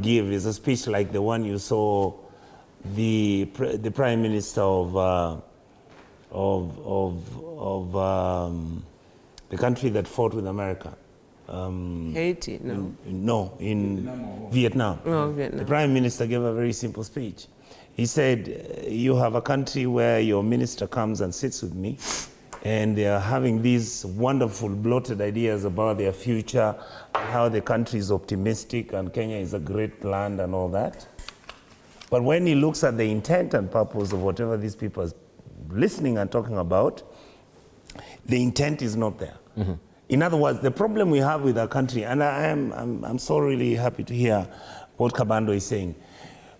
give is a speech like the one you saw the Prime Minister of the country that fought with America. Haiti, no. No, in Vietnam. Oh, Vietnam. The Prime Minister gave a very simple speech. He said, you have a country where your minister comes and sits with me, and they are having these wonderful bloated ideas about their future, and how the country is optimistic and Kenya is a great land and all that. But when he looks at the intent and purpose of whatever these people are listening and talking about, the intent is not there. Mm-hmm. In other words, the problem we have with our country, and I'm so really happy to hear what Kabando is saying.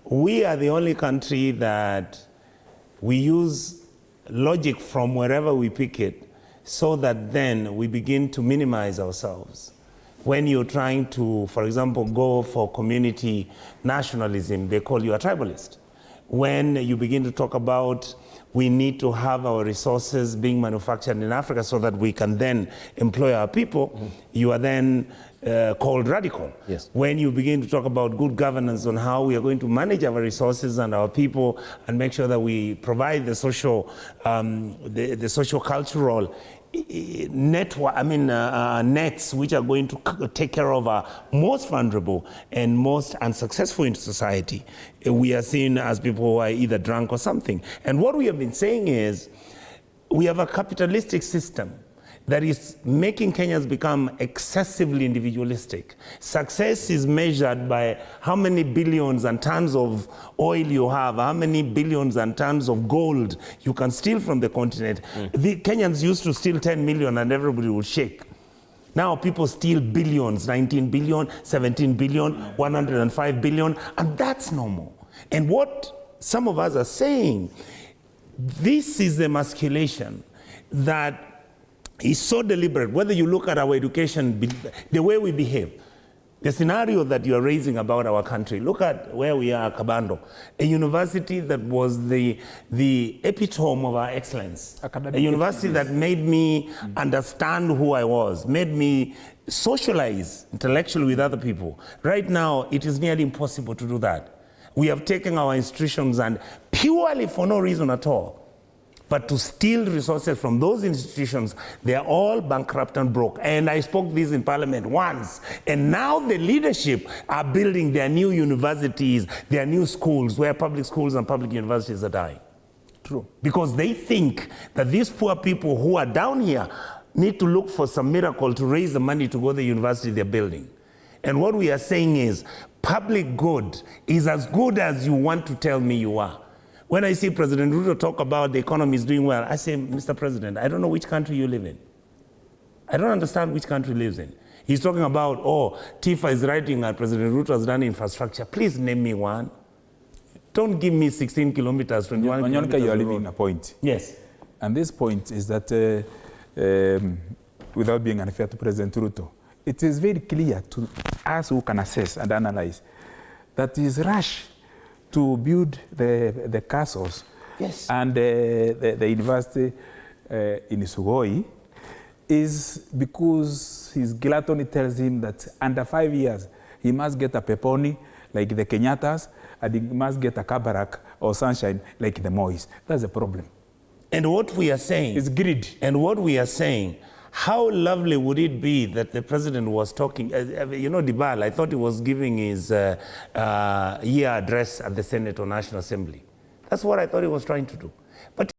We are the only country that we use logic from wherever we pick it, so that then we begin to minimize ourselves. When you're trying to, for example, go for community nationalism, they call you a tribalist. When you begin to talk about we need to have our resources being manufactured in Africa so that we can then employ our people, you are then called radical. Yes. When you begin to talk about good governance on how we are going to manage our resources and our people and make sure that we provide the social, the social-cultural network, nets which are going to take care of our most vulnerable and most unsuccessful in society, we are seen as people who are either drunk or something. And what we have been saying is, we have a capitalistic system that is making Kenyans become excessively individualistic. Success is measured by how many billions and tons of oil you have, how many billions and tons of gold you can steal from the continent. The Kenyans used to steal 10 million and everybody would shake. Now people steal billions, 19 billion, 17 billion, 105 billion, and that's normal. And what some of us are saying, this is the emasculation that is so deliberate. Whether you look at our education, the way we behave, the scenario that you are raising about our country, look at where we are, Kabando, a university that was the epitome of our excellence, a university that made me understand who I was, made me socialize intellectually with other people. Right now, it is nearly impossible to do that. We have taken our institutions and purely for no reason at all, but to steal resources from those institutions, they are all bankrupt and broke. And I spoke this in Parliament once. And now the leadership are building their new universities, their new schools, where public schools and public universities are dying. True. Because they think that these poor people who are down here need to look for some miracle to raise the money to go to the university they're building. And what we are saying is, public good is as good as you want to tell me you are. When I see President Ruto talk about the economy is doing well, I say, Mr. President, I don't know which country you live in. I don't understand which country lives in. He's talking about, oh, Tifa is writing that President Ruto has done infrastructure. Please name me one. Don't give me 16 kilometers, 21 kilometers. Onyonka, you are leaving a point. Yes. And this point is that, without being unfair to President Ruto, it is very clear to us who can assess and analyze that he is rash to build the castles. Yes. And the university in Sugoi is because his gluttony tells him that under 5 years, he must get a peponi like the Kenyatas, and he must get a Kabarak or Sunshine like the Mois. That's the problem. And what we are saying is greed. And what we are saying, how lovely would it be that the president was talking, you know, Dibal, I thought he was giving his year address at the Senate or National Assembly. That's what I thought he was trying to do. But